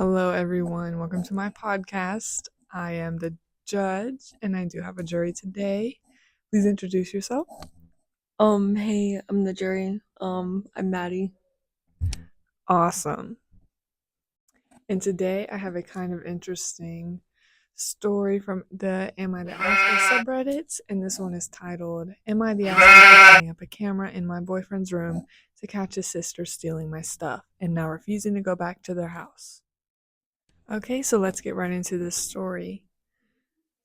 Hello, everyone. Welcome to my podcast. I am the judge, and I do have a jury today. Please introduce yourself. Hey, I'm the jury. I'm Maddie. Awesome. And today I have a kind of interesting story from the Am I the Asshole subreddits, and this one is titled Am I the Asshole for putting up a camera in my boyfriend's room to catch his sister stealing my stuff and now refusing to go back to their house? Okay, so let's get right into this story.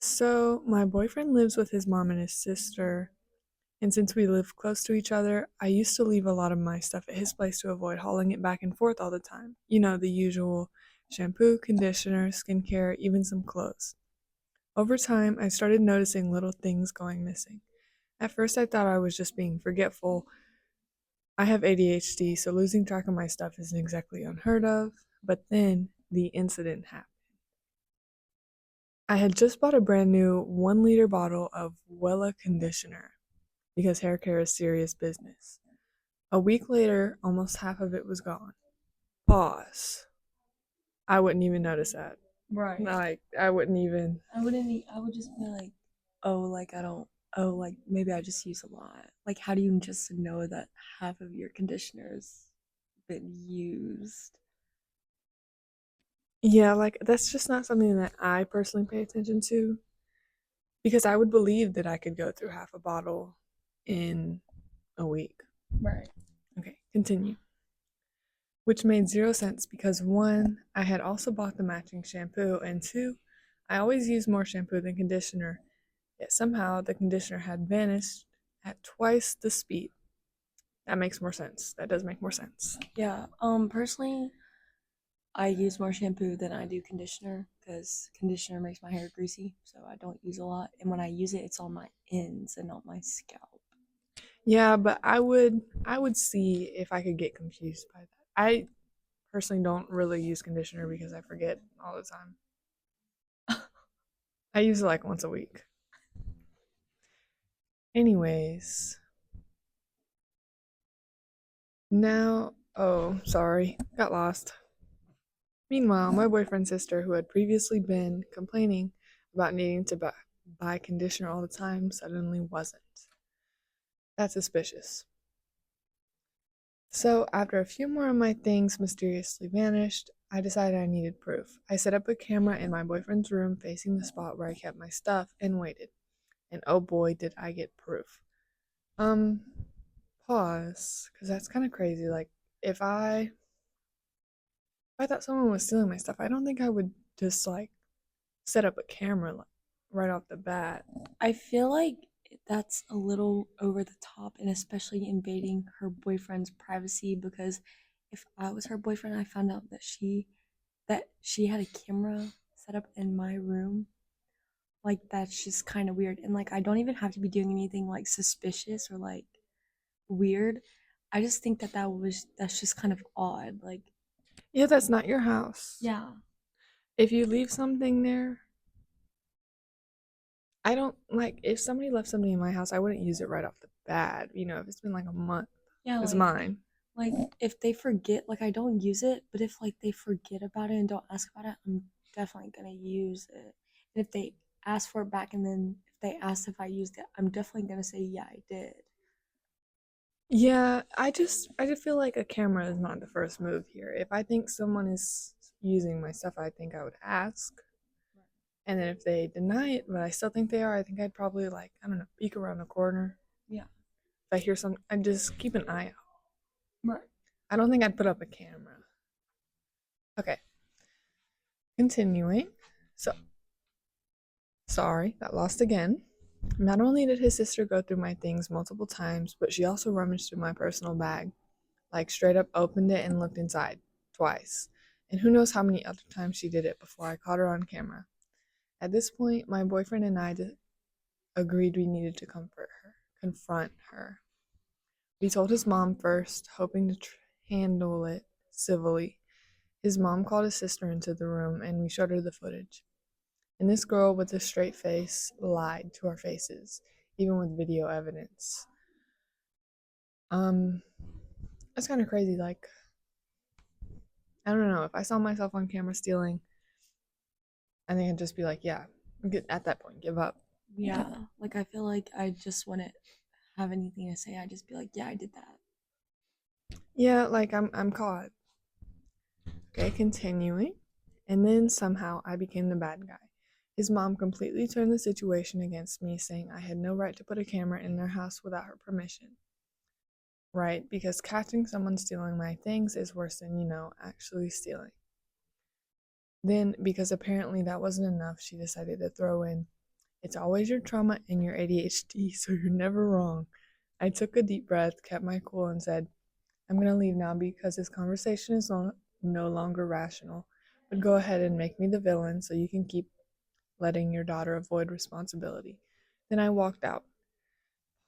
So, my boyfriend lives with his mom and his sister, and since we live close to each other, I used to leave a lot of my stuff at his place to avoid hauling it back and forth all the time. You know, the usual shampoo, conditioner, skincare, even some clothes. Over time, I started noticing little things going missing. At first, I thought I was just being forgetful. I have ADHD, so losing track of my stuff isn't exactly unheard of. But then the incident happened. I had just bought a brand new 1 liter bottle of Wella conditioner because hair care is serious business. A week later, almost half of it was gone. Pause. I wouldn't even notice that. Right. Like, I wouldn't even. I would just be like, oh, like I don't. Oh, like maybe I just use a lot. Like, how do you just know that half of your conditioner's been used? Yeah, like, that's just not something that I personally pay attention to because I would believe that I could go through half a bottle in a week. Right. Okay, continue. Which made zero sense because one, I had also bought the matching shampoo, and two, I always use more shampoo than conditioner, yet somehow the conditioner had vanished at twice the speed. That makes more sense. That does make more sense. Yeah. Personally, I use more shampoo than I do conditioner because conditioner makes my hair greasy, so I don't use a lot. And when I use it, it's on my ends and not my scalp. Yeah, but I would see if I could get confused by that. I personally don't really use conditioner because I forget all the time. I use it like once a week. Anyways, now, oh, sorry, got lost. Meanwhile, my boyfriend's sister, who had previously been complaining about needing to buy conditioner all the time, suddenly wasn't. That's suspicious. So, after a few more of my things mysteriously vanished, I decided I needed proof. I set up a camera in my boyfriend's room facing the spot where I kept my stuff and waited. And oh boy, did I get proof. Um, pause, because that's kind of crazy. Like, if I thought someone was stealing my stuff, I don't think I would just like set up a camera like, right off the bat. I feel like that's a little over the top and especially invading her boyfriend's privacy because if I was her boyfriend I found out that she had a camera set up in my room, like that's just kind of weird. And like I don't even have to be doing anything like suspicious or like weird. I just think that's just kind of odd. Like, Yeah, that's not your house. yeah. If you leave something there, I don't like if somebody left something in my house, I wouldn't use it right off the bat. You know, if it's been like a month, Yeah, it's mine. like if they forget, like I don't use it, but if like they forget about it and don't ask about it, I'm definitely gonna use it. And if they ask for it back and then if they ask if I used it, I'm definitely gonna say yeah, I did. Yeah, I just feel like a camera is not the first move here. If I think someone is using my stuff, I think I would ask. And then if they deny it, but I still think they are, I think I'd probably like, I don't know, peek around the corner. Yeah. If I hear some, I'd just keep an eye out. Right. I don't think I'd put up a camera. Okay, continuing. So, sorry, got lost again. Not only did his sister go through my things multiple times, but she also rummaged through my personal bag. Like, straight up opened it and looked inside. Twice. And who knows how many other times she did it before I caught her on camera. At this point, my boyfriend and I agreed we needed to confront her. We told his mom first, hoping to handle it civilly. His mom called his sister into the room and we showed her the footage. And this girl with a straight face lied to our faces, even with video evidence. Um, that's kind of crazy. Like, I don't know. If I saw myself on camera stealing, I think I'd just be like, yeah, at that point, give up. Yeah, like I feel like I just wouldn't have anything to say. I'd just be like, yeah, I did that. Yeah, like I'm caught. Okay, continuing. And then somehow I became the bad guy. His mom completely turned the situation against me, saying I had no right to put a camera in their house without her permission. Right? Because catching someone stealing my things is worse than, actually stealing. Then, because apparently that wasn't enough, she decided to throw in, it's always your trauma and your ADHD, so you're never wrong. I took a deep breath, kept my cool, and said, I'm going to leave now because this conversation is no longer rational. But go ahead and make me the villain so you can keep letting your daughter avoid responsibility. Then I walked out.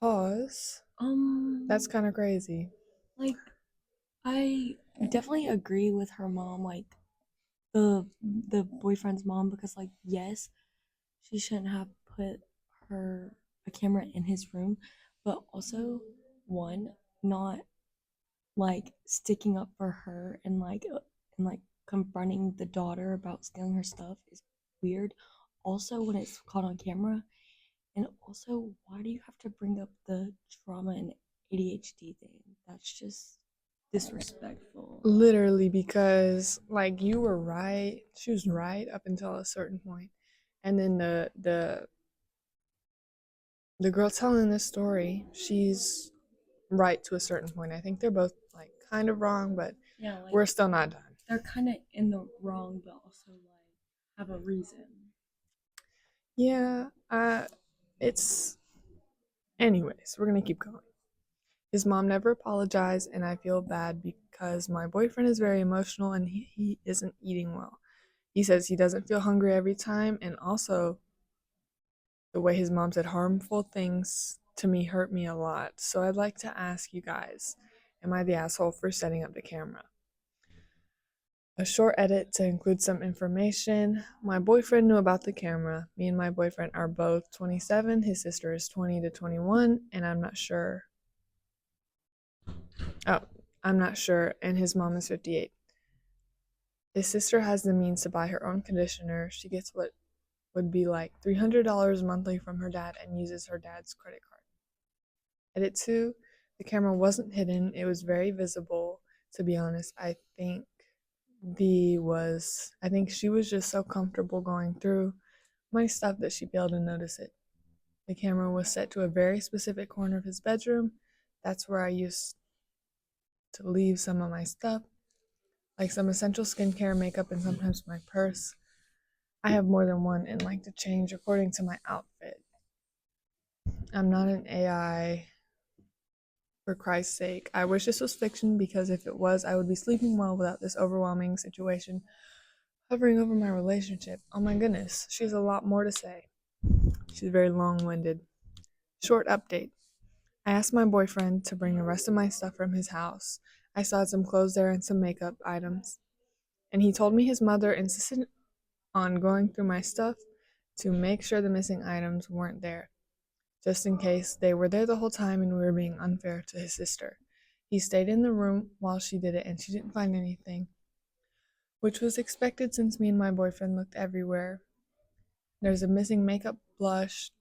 Pause. That's Um, kind of crazy. like I definitely agree with her mom, like the boyfriend's mom, because like yes, she shouldn't have put her a camera in his room, but also one, not like sticking up for her and like confronting the daughter about stealing her stuff is weird. Also, when it's caught on camera, and also, why do you have to bring up the trauma and ADHD thing? That's just disrespectful. Literally, because like you were right, she was right up until a certain point, and then the girl telling this story, she's right to a certain point. I think they're both like kind of wrong, but Yeah, like we're still not done. they're kind of in the wrong, but also like have a reason. Yeah, it's anyways. We're gonna keep going. His mom never apologized, and I feel bad because my boyfriend is very emotional and he isn't eating well. He says he doesn't feel hungry every time, and also the way his mom said harmful things to me hurt me a lot. So I'd like to ask you guys, am I the asshole for setting up the camera? A short edit to include some information. My boyfriend knew about the camera. Me and my boyfriend are both 27. His sister is 20 to 21, and I'm not sure. Oh, I'm not sure, and his mom is 58. His sister has the means to buy her own conditioner. She gets what would be like $300 monthly from her dad and uses her dad's credit card. Edit 2, the camera wasn't hidden, it was very visible. To be honest, I think she was just so comfortable going through my stuff that she failed to notice it. The camera was set to a very specific corner of his bedroom. That's where I used to leave some of my stuff, like some essential skincare, makeup, and sometimes my purse. I have more than one and like to change according to my outfit. I'm not an AI, for Christ's sake. I wish this was fiction because if it was, I would be sleeping well without this overwhelming situation hovering over my relationship. Oh my goodness, she has a lot more to say. She's very long winded. Short update. I asked my boyfriend to bring the rest of my stuff from his house. I saw some clothes there and some makeup items. And he told me his mother insisted on going through my stuff to make sure the missing items weren't there, just in case they were there the whole time and we were being unfair to his sister. He stayed in the room while she did it and she didn't find anything, which was expected since me and my boyfriend looked everywhere. There's a missing makeup, blush,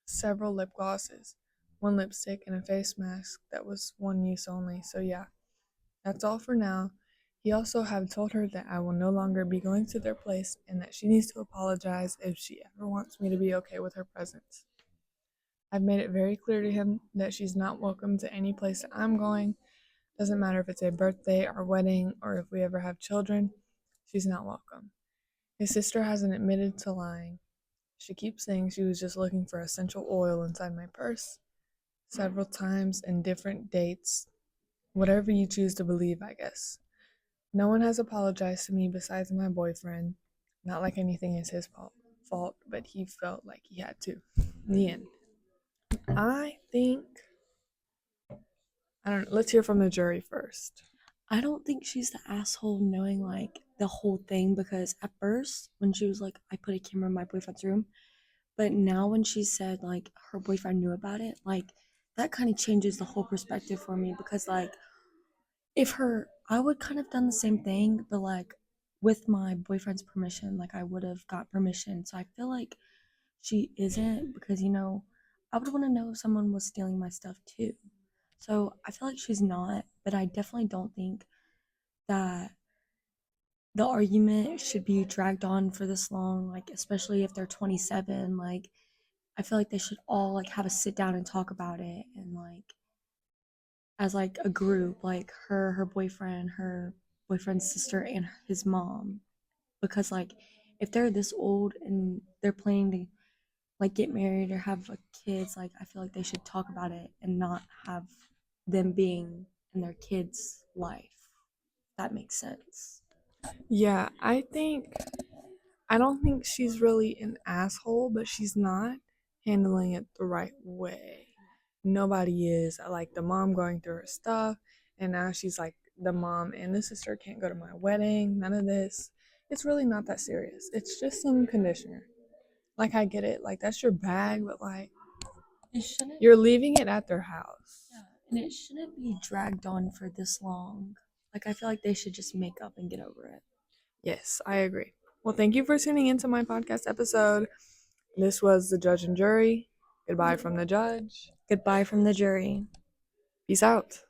several lip glosses, one lipstick, and a face mask that was one use only. So, yeah, that's all for now. He also had told her that I will no longer be going to their place and that she needs to apologize if she ever wants me to be okay with her presence. I've made it very clear to him that she's not welcome to any place that I'm going. Doesn't matter if it's a birthday or wedding or if we ever have children, she's not welcome. His sister hasn't admitted to lying. She keeps saying she was just looking for essential oil inside my purse several times and different dates. Whatever you choose to believe, I guess. No one has apologized to me besides my boyfriend. Not like anything is his fault, but he felt like he had to. The end. I think I don't know. Let's hear from the jury first. I don't think she's the asshole knowing like the whole thing, because at first when she was like, I put a camera in my boyfriend's room, but now when she said like her boyfriend knew about it, like that kind of changes the whole perspective for me, because like if her I would kind of done the same thing, but like with my boyfriend's permission, like I would have got permission. So I feel like she isn't because I would want to know if someone was stealing my stuff too. So I feel like she's not, but I definitely don't think that the argument should be dragged on for this long, like especially if they're 27. Like I feel like they should all like have a sit down and talk about it and like as like a group, like her boyfriend, her boyfriend's sister and his mom because like if they're this old and they're planning to like get married or have kids, like I feel like they should talk about it and not have them being in their kids' life. That makes sense. Yeah, I don't think she's really an asshole, but she's not handling it the right way. Nobody is. Like the mom going through her stuff, and now she's like, the mom and the sister can't go to my wedding, none of this. It's really not that serious. It's just some conditioner. Like, I get it. Like, that's your bag, but like, It shouldn't, you're leaving it at their house. yeah, and it shouldn't be dragged on for this long. Like I feel like they should just make up and get over it. Yes, I agree. Well, thank you for tuning into my podcast episode. This was The Judge and Jury. Goodbye from the judge. Goodbye from the jury. Peace out.